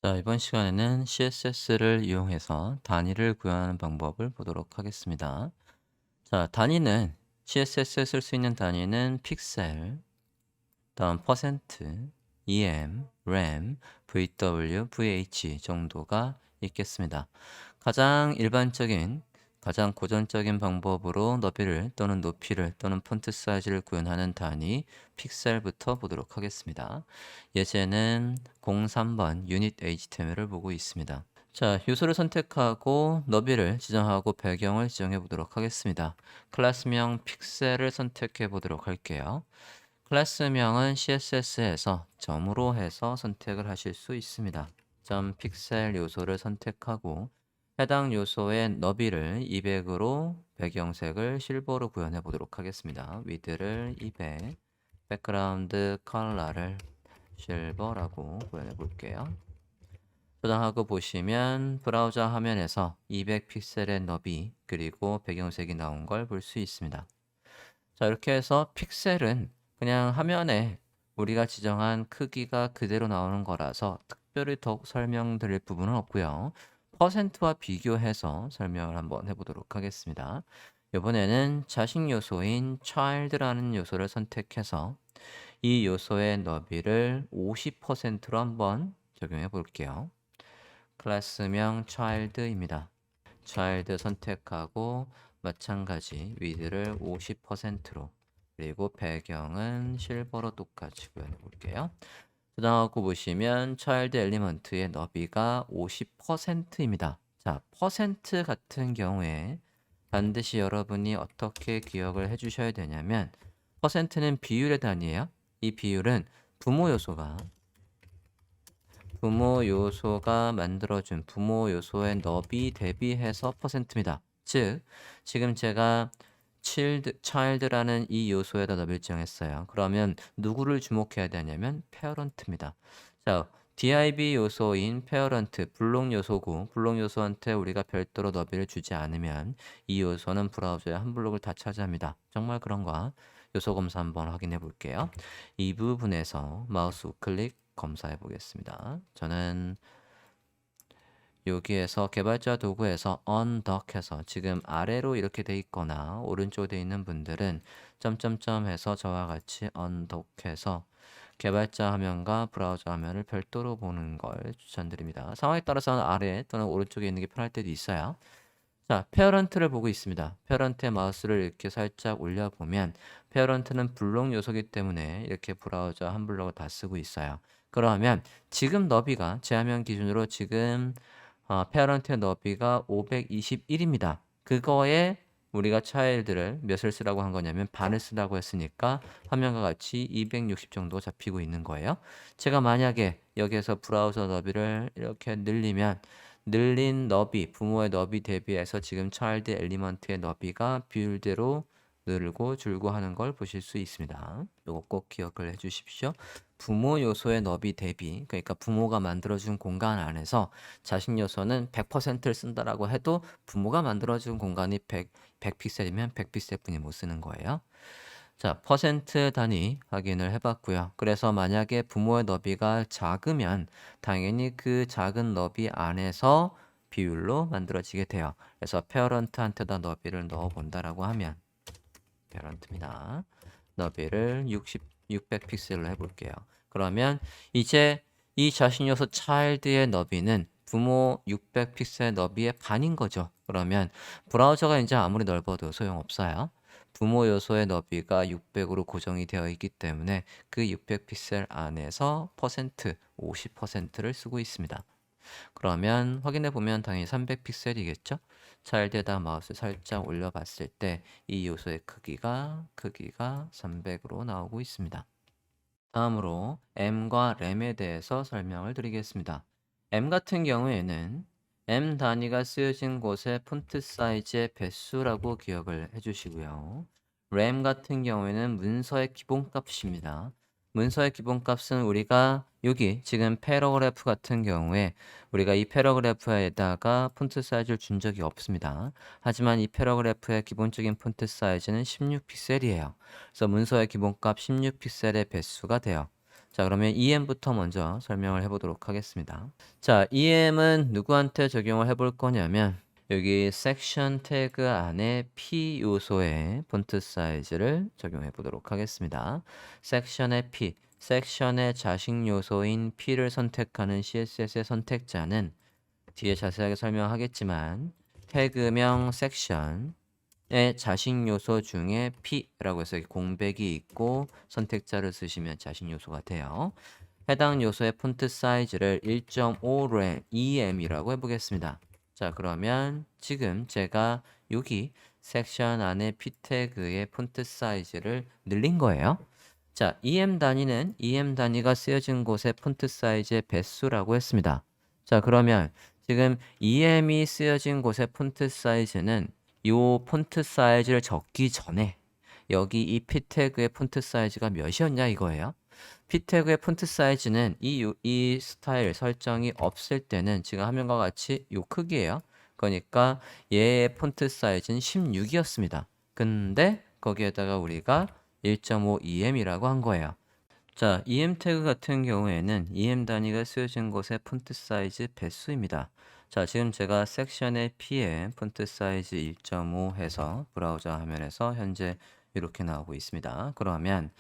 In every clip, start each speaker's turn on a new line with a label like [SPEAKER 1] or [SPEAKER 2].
[SPEAKER 1] 자, 이번 시간에는 CSS를 이용해서 단위를 구현하는 방법을 보도록 하겠습니다. 자, 단위는 CSS에 쓸 수 있는 단위는 픽셀, 다음 퍼센트, EM, RAM, VW, VH 정도가 있겠습니다. 가장 일반적인, 가장 고전적인 방법으로 너비를 또는 높이를 또는 폰트 사이즈를 구현하는 단위 픽셀부터 보도록 하겠습니다. 예제는 03번 유닛 HTML을 보고 있습니다. 자, 요소를 선택하고 너비를 지정하고 배경을 지정해 보도록 하겠습니다. 클래스명 픽셀을 선택해 보도록 할게요. 클래스명은 CSS에서 점으로 해서 선택을 하실 수 있습니다. 점 픽셀 요소를 선택하고 해당 요소의 너비를 200으로 배경색을 실버로 구현해 보도록 하겠습니다. 위드를 200, 백그라운드 컬러를 실버라고 구현해 볼게요. 저장하고 보시면 브라우저 화면에서 200픽셀의 너비 그리고 배경색이 나온 걸 볼 수 있습니다. 자, 이렇게 해서 픽셀은 그냥 화면에 우리가 지정한 크기가 그대로 나오는 거라서 특별히 더욱 설명드릴 부분은 없고요. 퍼센트와 비교해서 설명을 한번 해보도록 하겠습니다. 이번에는 자식 요소인 child라는 요소를 선택해서 이 요소의 너비를 50%로 한번 적용해 볼게요. 클래스명 child입니다. child 선택하고 마찬가지 위드를 50%로 그리고 배경은 실버로 똑같이 구현해 볼게요. 저장하고 보시면 child 엘리먼트의 너비가 50%입니다. 자, 퍼센트 같은 경우에 반드시 여러분이 어떻게 기억을 해 주셔야 되냐면 퍼센트는 비율의 단위예요. 이 비율은 부모 요소가 만들어준 부모 요소의 너비 대비해서 퍼센트입니다. 즉, 지금 제가 child라는 이 요소에다 너비를 지정했어요. 그러면 누구를 주목해야 되냐면 parent입니다. 자, div 요소인 parent, 블록 요소고 블록 요소한테 우리가 별도로 너비를 주지 않으면 이 요소는 브라우저의 한 블록을 다 차지합니다. 정말 그런가? 요소 검사 한번 확인해 볼게요. 이 부분에서 마우스 우클릭 검사해 보겠습니다. 저는 여기에서 개발자 도구에서 undock해서 지금 아래로 이렇게 돼 있거나 오른쪽에 돼 있는 분들은 점점점 해서 저와 같이 undock해서 개발자 화면과 브라우저 화면을 별도로 보는 걸 추천드립니다. 상황에 따라서는 아래 또는 오른쪽에 있는 게 편할 때도 있어요. 자, 페어런트를 보고 있습니다. 페어런트의 마우스를 이렇게 살짝 올려보면 페어런트는 블록 요소이기 때문에 이렇게 브라우저 한 블록을 다 쓰고 있어요. 그러면 지금 너비가 제 화면 기준으로 지금 페어런트의 너비가 521입니다. 그거에 우리가 차일드를 몇을 쓰라고 한 거냐면 반을 쓰라고 했으니까 화면과 같이 260 정도 잡히고 있는 거예요. 제가 만약에 여기에서 브라우저 너비를 이렇게 늘리면 늘린 너비, 부모의 너비 대비해서 지금 차일드 엘리먼트의 너비가 비율대로 늘고 줄고 하는 걸 보실 수 있습니다. 이거 꼭 기억을 해 주십시오. 부모 요소의 너비 대비, 그러니까 부모가 만들어준 공간 안에서 자식 요소는 100%를 쓴다라고 해도 부모가 만들어준 공간이 100픽셀이면 100픽셀뿐이 못 쓰는 거예요. 자, 퍼센트 단위 확인을 해봤고요. 그래서 만약에 부모의 너비가 작으면 당연히 그 작은 너비 안에서 비율로 만들어지게 돼요. 그래서 페어런트한테다 너비를 넣어 본다라고 하면 페어런트입니다. 너비를 600픽셀로 해볼게요. 그러면 이제 이 자신 요소 child의 너비는 부모 600픽셀 너비의 반인 거죠. 그러면 브라우저가 이제 아무리 넓어도 소용없어요. 부모 요소의 너비가 600으로 고정이 되어 있기 때문에 그 600픽셀 안에서 퍼센트 50%를 쓰고 있습니다. 그러면 확인해 보면 당연히 300픽셀이겠죠? 차일드에다 마우스 살짝 올려봤을 때 이 요소의 크기가 300으로 나오고 있습니다. 다음으로 M과 RAM에 대해서 설명을 드리겠습니다. M 같은 경우에는 M 단위가 쓰여진 곳의 폰트 사이즈의 배수라고 기억을 해주시고요. RAM 같은 경우에는 문서의 기본값입니다. 문서의 기본값은 우리가 여기 지금 패러그래프 같은 경우에 우리가 이 패러그래프에다가 폰트 사이즈를 준 적이 없습니다. 하지만 이 패러그래프의 기본적인 폰트 사이즈는 16픽셀이에요. 그래서 문서의 기본값 16픽셀의 배수가 돼요. 자, 그러면 EM부터 먼저 설명을 해보도록 하겠습니다. 자, EM은 누구한테 적용을 해볼 거냐면 여기 섹션 태그 안에 P 요소의 폰트 사이즈를 적용해 보도록 하겠습니다. 섹션의 P, 섹션의 자식 요소인 P를 선택하는 CSS의 선택자는 뒤에 자세하게 설명하겠지만 태그명 섹션의 자식 요소 중에 P라고 해서 공백이 있고 선택자를 쓰시면 자식 요소가 돼요. 해당 요소의 폰트 사이즈를 1.5 EM이라고 해보겠습니다. 자, 그러면 지금 제가 여기 섹션 안에 P 태그의 폰트 사이즈를 늘린 거예요. 자, EM 단위는 EM 단위가 쓰여진 곳의 폰트 사이즈의 배수라고 했습니다. 자, 그러면 지금 EM이 쓰여진 곳의 폰트 사이즈는 이 폰트 사이즈를 적기 전에 여기 이 P 태그의 폰트 사이즈가 몇이었냐 이거예요. P 태그의 폰트 사이즈는 이 스타일 설정이 없을 때는 지금 화면과 같이 이 크기예요. 그러니까 얘의 폰트 사이즈는 16이었습니다. 근데 거기에다가 우리가 1.5 EM이라고 한 거예요. 자, EM 태그 같은 경우에는 EM 단위가 쓰여진 곳의 폰트 사이즈 배수입니다. 자, 지금 제가 섹션의 P에 폰트 사이즈 1.5 해서 브라우저 화면에서 현재 이렇게 나오고 있습니다. 그러면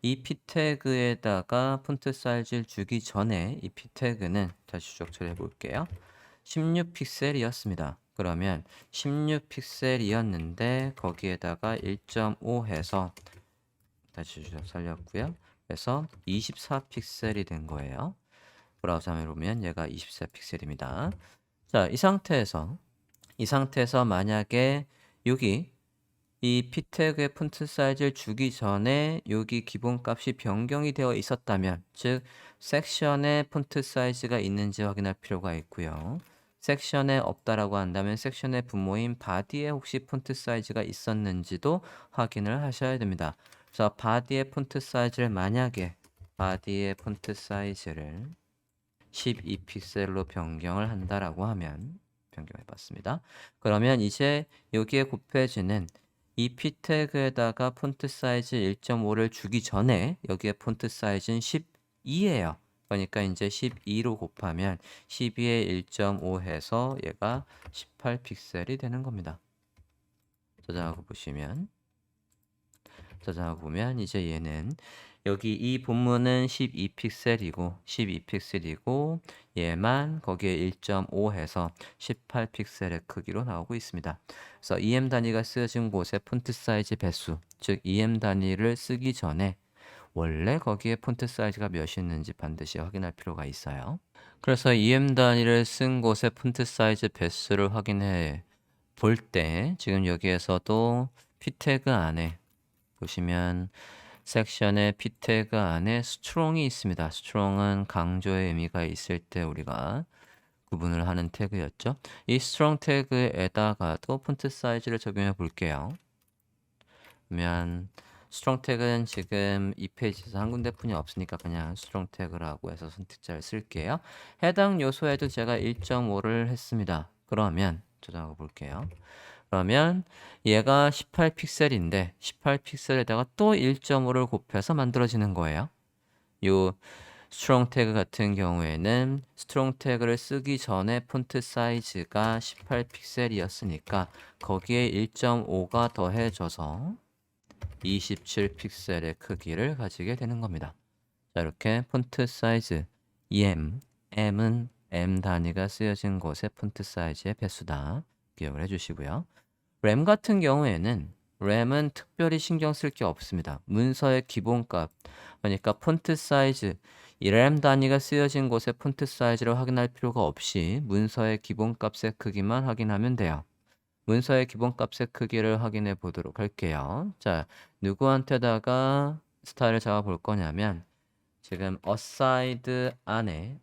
[SPEAKER 1] 이 P 태그에다가 폰트 사이즈를 주기 전에 이 P 태그는 다시 추적처리해 볼게요. 16픽셀이었습니다. 그러면 16픽셀이었는데 거기에다가 1.5 해서 다시 추적 살렸고요. 그래서 24픽셀이 된 거예요. 브라우저 화면을 보면 얘가 24픽셀입니다. 자, 이 상태에서 만약에 여기 이 P 태그의 폰트 사이즈를 주기 전에 여기 기본값이 변경이 되어 있었다면, 즉 섹션에 폰트 사이즈가 있는지 확인할 필요가 있고요. 섹션에 없다라고 한다면 섹션의 분모인 바디에 혹시 폰트 사이즈가 있었는지도 확인을 하셔야 됩니다. 그래서 바디의 폰트 사이즈를 만약에 바디의 폰트 사이즈를 12픽셀로 변경을 한다라고 하면 변경해 봤습니다. 그러면 이제 여기에 곱해지는 이 P 태그에다가 폰트 사이즈 1.5를 주기 전에 여기에 폰트 사이즈는 12예요. 그러니까 이제 12로 곱하면 12에 1.5 해서 얘가 18픽셀이 되는 겁니다. 저장하고 보면 이제 얘는 여기 이 본문은 12픽셀이고 얘만 거기에 1.5 해서 18픽셀의 크기로 나오고 있습니다. 그래서 EM 단위가 쓰여진 곳의 폰트 사이즈 배수, 즉 EM 단위를 쓰기 전에 원래 거기에 폰트 사이즈가 몇이었는지 반드시 확인할 필요가 있어요. 그래서 EM 단위를 쓴 곳의 폰트 사이즈 배수를 확인해 볼 때 지금 여기에서도 P 태그 안에 보시면 섹션의 P 태그 안에 strong이 있습니다. strong은 강조의 의미가 있을 때 우리가 구분을 하는 태그였죠. 이 strong 태그에다가도 폰트 사이즈를 적용해 볼게요. 그러면 strong 태그는 지금 이 페이지에서 한 군데뿐이 없으니까 그냥 strong 태그라고 해서 선택자를 쓸게요. 해당 요소에도 제가 1.5를 했습니다. 그러면 저장하고 볼게요. 그러면 얘가 18픽셀인데 18픽셀에다가 또 1.5를 곱해서 만들어지는 거예요. 요 스트롱 태그 같은 경우에는 스트롱 태그를 쓰기 전에 폰트 사이즈가 18픽셀이었으니까 거기에 1.5가 더해져서 27픽셀의 크기를 가지게 되는 겁니다. 자, 이렇게 폰트 사이즈 M은 M 단위가 쓰여진 곳의 폰트 사이즈의 배수다. 기억을 해주시고요. 램 같은 경우에는 램은 특별히 신경 쓸 게 없습니다. 문서의 기본값, 그러니까 폰트 사이즈, 이 램 단위가 쓰여진 곳의 폰트 사이즈를 확인할 필요가 없이 문서의 기본값의 크기만 확인하면 돼요. 문서의 기본값의 크기를 확인해 보도록 할게요. 자, 누구한테다가 스타일을 잡아 볼 거냐면 지금 aside 안에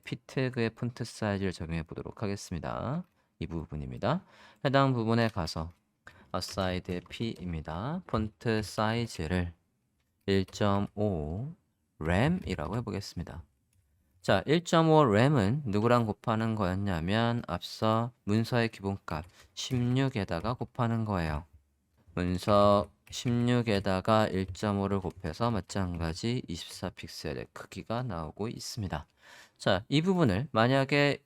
[SPEAKER 1] P 태그의 폰트 사이즈를 적용해 보도록 하겠습니다. 이 부분입니다. 해당 부분에 가서 aside P입니다. 폰트 사이즈를 1.5 램이라고 해보겠습니다. 자, 1.5 램은 누구랑 곱하는 거였냐면 앞서 문서의 기본값 16에다가 곱하는 거예요. 문서 16에다가 1.5를 곱해서 마찬가지 24픽셀의 크기가 나오고 있습니다. 자, 이 부분을 만약에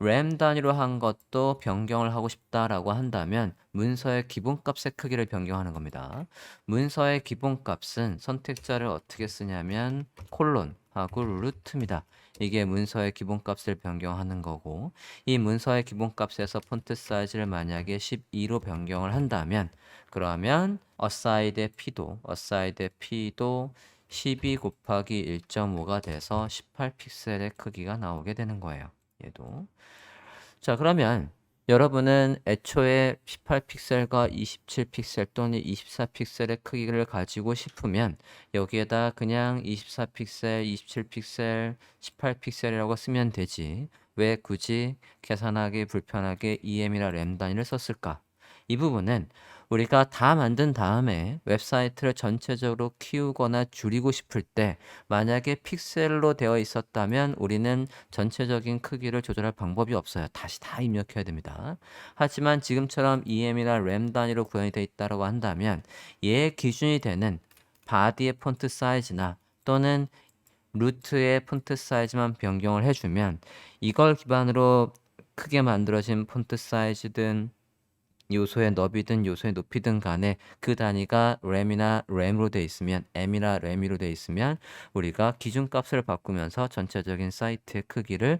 [SPEAKER 1] 램 단위로 한 것도 변경을 하고 싶다라고 한다면 문서의 기본값의 크기를 변경하는 겁니다. 문서의 기본값은 선택자를 어떻게 쓰냐면 콜론하고 루트입니다. 이게 문서의 기본값을 변경하는 거고, 이 문서의 기본값에서 폰트 사이즈를 만약에 12로 변경을 한다면, 그러면 어사이드의 P도 12 곱하기 1.5가 돼서 18픽셀의 크기가 나오게 되는 거예요. 얘도. 자, 그러면 여러분은 애초에 18픽셀과 27픽셀 또는 24픽셀의 크기를 가지고 싶으면 여기에다 그냥 24픽셀, 27픽셀, 18픽셀이라고 쓰면 되지. 왜 굳이 계산하기 불편하게 EM이나 램 단위를 썼을까? 이 부분은 우리가 다 만든 다음에 웹사이트를 전체적으로 키우거나 줄이고 싶을 때 만약에 픽셀로 되어 있었다면 우리는 전체적인 크기를 조절할 방법이 없어요. 다시 다 입력해야 됩니다. 하지만 지금처럼 EM이나 램 단위로 구현이 되어 있다고 한다면 얘의 기준이 되는 바디의 폰트 사이즈나 또는 루트의 폰트 사이즈만 변경을 해주면 이걸 기반으로 크게 만들어진 폰트 사이즈든 요소의 너비든 요소의 높이든 간에 그 단위가 램이나 램으로 돼 있으면 m이나 램으로 돼 있으면 우리가 기준값을 바꾸면서 전체적인 사이트의 크기를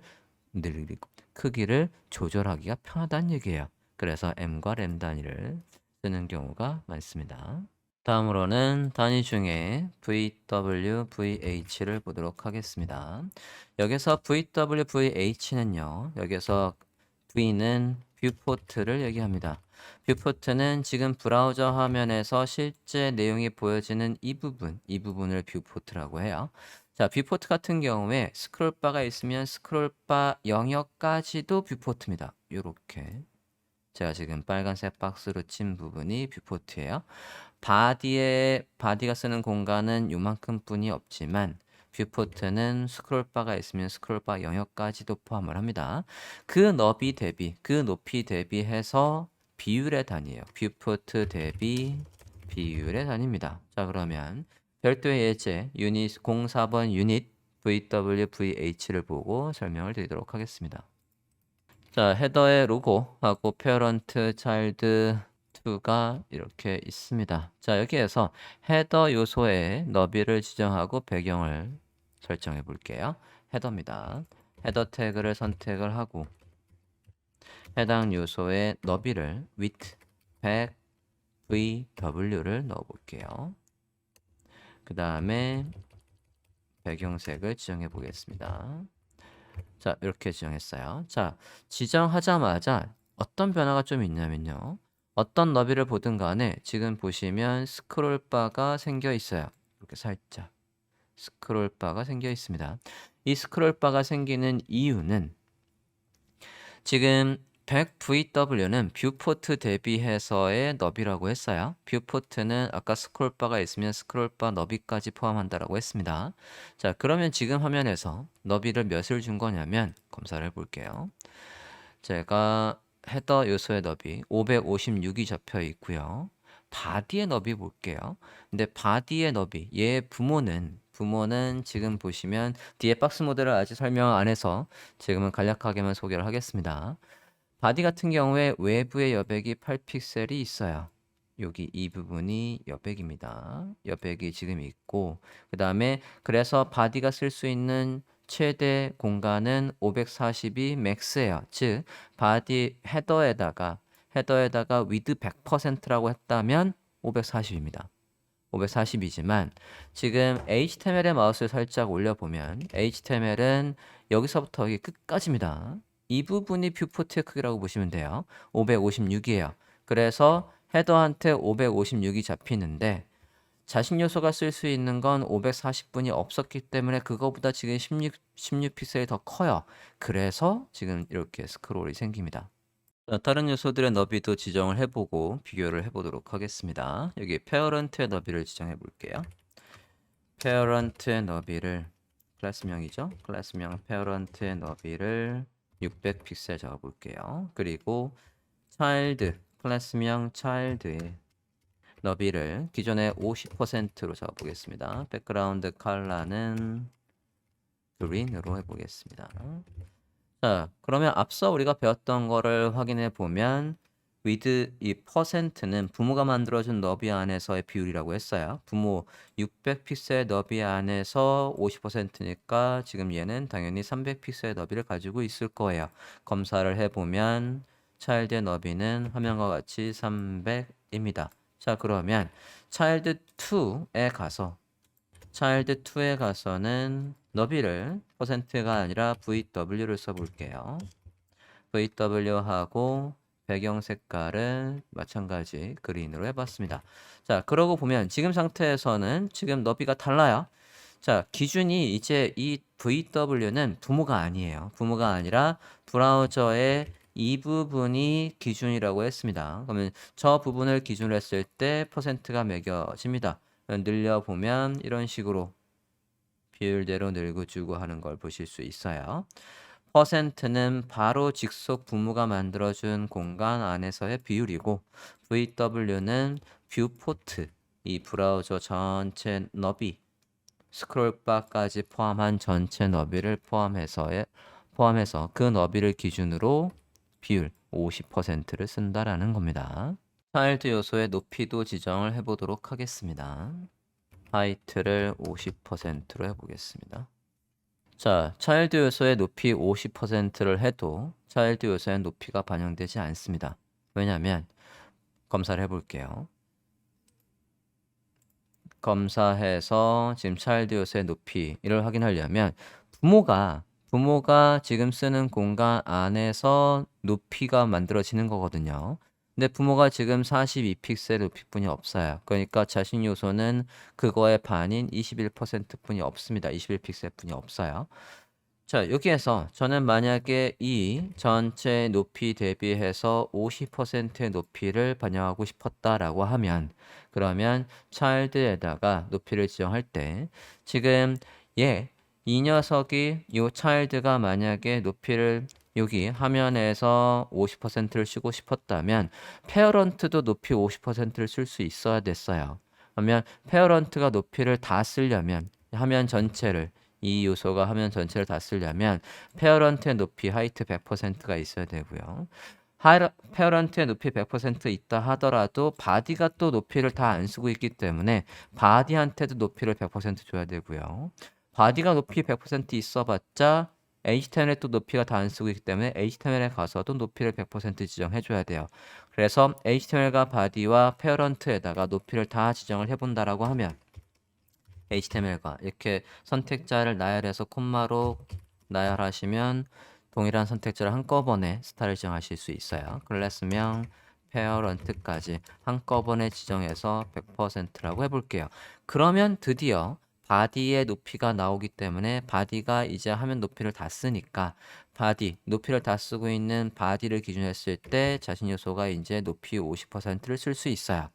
[SPEAKER 1] 늘리고 크기를 조절하기가 편하다는 얘기예요. 그래서 m과 램 단위를 쓰는 경우가 많습니다. 다음으로는 단위 중에 VW, VH를 보도록 하겠습니다. 여기서 VW, VH는요. 여기서 V는 뷰포트를 얘기합니다. 뷰포트는 지금 브라우저 화면에서 실제 내용이 보여지는 이 부분을 뷰포트라고 해요. 자, 뷰포트 같은 경우에 스크롤바가 있으면 스크롤바 영역까지도 뷰포트입니다. 요렇게. 제가 지금 빨간색 박스로 친 부분이 뷰포트예요. 바디가 쓰는 공간은 요만큼 뿐이 없지만 뷰포트는 스크롤바가 있으면 스크롤바 영역까지도 포함을 합니다. 그 높이 대비해서 비율의 단위예요. 뷰포트 대비 비율의 단위입니다. 자, 그러면 별도의 예제 유닛 04번 유닛 VW, VH를 보고 설명을 드리도록 하겠습니다. 자, 헤더의 로고하고 페어런트, 차일드 2가 이렇게 있습니다. 자, 여기에서 헤더 요소의 너비를 지정하고 배경을 설정해 볼게요. 헤더입니다. 헤더 태그를 선택을 하고 해당 요소의 너비를 width 100 VW를 넣어 볼게요. 그 다음에 배경색을 지정해 보겠습니다. 자, 이렇게 지정했어요. 자, 지정하자마자 어떤 변화가 좀 있냐면요. 어떤 너비를 보든 간에 지금 보시면 스크롤바가 생겨 있어요. 이렇게 살짝 스크롤바가 생겨 있습니다. 이 스크롤바가 생기는 이유는 지금 100VW는 뷰포트 대비해서의 너비라고 했어요. 뷰포트는 아까 스크롤바가 있으면 스크롤바 너비까지 포함한다라고 했습니다. 자, 그러면 지금 화면에서 너비를 몇을 준 거냐면 검사를 해볼게요. 제가 헤더 요소의 너비 556이 접혀 있고요. 바디의 너비 볼게요. 근데 바디의 너비, 얘의 부모는 지금 보시면 뒤에 박스 모델을 아직 설명 안 해서 지금은 간략하게만 소개를 하겠습니다. 바디 같은 경우에 외부의 여백이 8픽셀이 있어요. 여기 이 부분이 여백입니다. 여백이 지금 있고 그 다음에 그래서 바디가 쓸 수 있는 최대 공간은 540이 맥스예요. 즉 바디 헤더에다가 위드 100%라고 했다면 540입니다. 540이지만 지금 HTML의 마우스를 살짝 올려보면 HTML은 여기서부터 여기 끝까지입니다. 이 부분이 뷰포트의 크기라고 보시면 돼요. 556이에요. 그래서 헤더한테 556이 잡히는데 자식 요소가 쓸 수 있는 건 540분이 없었기 때문에 그거보다 지금 16픽셀이 더 커요. 그래서 지금 이렇게 스크롤이 생깁니다. 다른 요소들의 너비도 지정을 해보고 비교를 해보도록 하겠습니다. 여기 페어런트의 너비를 지정해 볼게요. 페어런트의 너비를 클래스명이죠. 클래스명 페어런트의 너비를 600픽셀 적어볼게요. 그리고 차일드 클래스명 차일드의 너비를 기존의 50%로 잡아보겠습니다. 백그라운드 컬러는 그린으로 해보겠습니다. 자, 그러면 앞서 우리가 배웠던 거를 확인해 보면 with 이 퍼센트는 부모가 만들어준 너비 안에서의 비율이라고 했어요. 부모 600픽셀 너비 안에서 50%니까 지금 얘는 당연히 300픽셀 너비를 가지고 있을 거예요. 검사를 해보면 차일드의 너비는 화면과 같이 300입니다. 자, 그러면 차일드 2에 가서는 너비를 퍼센트가 아니라 VW를 써볼게요. VW하고 배경 색깔은 마찬가지 그린으로 해봤습니다. 자, 그러고 보면 지금 상태에서는 지금 너비가 달라요. 자, 기준이 이제 이 VW는 부모가 아니에요. 부모가 아니라 브라우저의 이 부분이 기준이라고 했습니다. 그러면 저 부분을 기준으로 했을 때 퍼센트가 매겨집니다. 늘려보면 이런 식으로 비율대로 늘고주고 하는 걸 보실 수 있어요. 퍼센트는 바로 직속 부모가 만들어준 공간 안에서의 비율이고 VW는 뷰포트, 이 브라우저 전체 너비, 스크롤바까지 포함한 전체 너비를 포함해서 그 너비를 기준으로 비율 50%를 쓴다라는 겁니다. 차일드 요소의 높이도 지정을 해보도록 하겠습니다. 하이트를 50%로 해보겠습니다. 자, 차일드 요소의 높이 50%를 해도 차일드 요소의 높이가 반영되지 않습니다. 왜냐하면 검사를 해볼게요. 검사해서 지금 차일드 요소의 높이를 확인하려면 부모가 지금 쓰는 공간 안에서 높이가 만들어지는 거거든요. 근데 부모가 지금 42픽셀 높이뿐이 없어요. 그러니까 자신 요소는 그거의 반인 21%뿐이 없습니다. 21픽셀뿐이 없어요. 자, 여기에서 저는 만약에 이 전체 높이 대비해서 50%의 높이를 반영하고 싶었다라고 하면 그러면 child에다가 높이를 지정할 때 지금 이 녀석이 요 child가 만약에 높이를 여기 화면에서 50%를 쓰고 싶었다면 parent도 높이 50%를 쓸 수 있어야 됐어요. 그러면 parent가 높이를 다 쓰려면 화면 전체를 이 요소가 화면 전체를 다 쓰려면 페어런트의 높이 하이트 100%가 있어야 되고요. 페어런트의 높이 100% 있다 하더라도 바디가 또 높이를 다 안 쓰고 있기 때문에 바디한테도 높이를 100% 줘야 되고요. 바디가 높이 100% 있어봤자 HTML에 또 높이가 다 안 쓰고 있기 때문에 HTML에 가서도 높이를 100% 지정해줘야 돼요. 그래서 HTML과 바디와 페어런트에다가 높이를 다 지정을 해본다라고 하면 HTML과 이렇게 선택자를 나열해서 콤마로 나열하시면 동일한 선택자를 한꺼번에 스타일을 지정하실 수 있어요. 클래스명, 페어런트까지 한꺼번에 지정해서 100%라고 해볼게요. 그러면 드디어 바디의 높이가 나오기 때문에 바디가 이제 화면 높이를 다 쓰니까 높이를 다 쓰고 있는 바디를 기준했을 때 자신 요소가 이제 높이 50%를 쓸 수 있어요.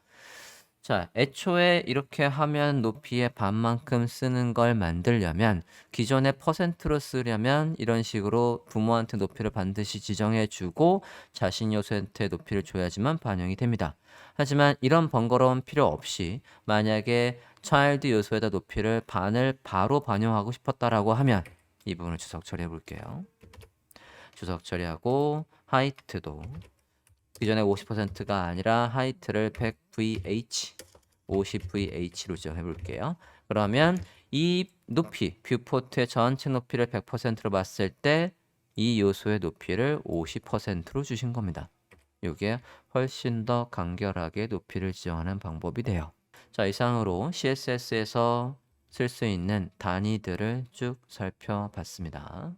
[SPEAKER 1] 자, 애초에 이렇게 화면 높이의 반만큼 쓰는 걸 만들려면 기존의 퍼센트로 쓰려면 이런 식으로 부모한테 높이를 반드시 지정해주고 자신 요소한테 높이를 줘야지만 반영이 됩니다. 하지만 이런 번거로운 필요 없이 만약에 child 요소에다 높이를 반을 바로 반영하고 싶었다라고 하면 이 부분을 주석 처리해 볼게요. 주석 처리하고 하이트도 기존의 50%가 아니라 하이트를 100VH 50VH로 지정해 볼게요. 그러면 이 높이 뷰포트의 전체 높이를 100%로 봤을 때 이 요소의 높이를 50%로 주신 겁니다. 이게 훨씬 더 간결하게 높이를 지정하는 방법이 돼요. 자, 이상으로 CSS에서 쓸 수 있는 단위들을 쭉 살펴봤습니다.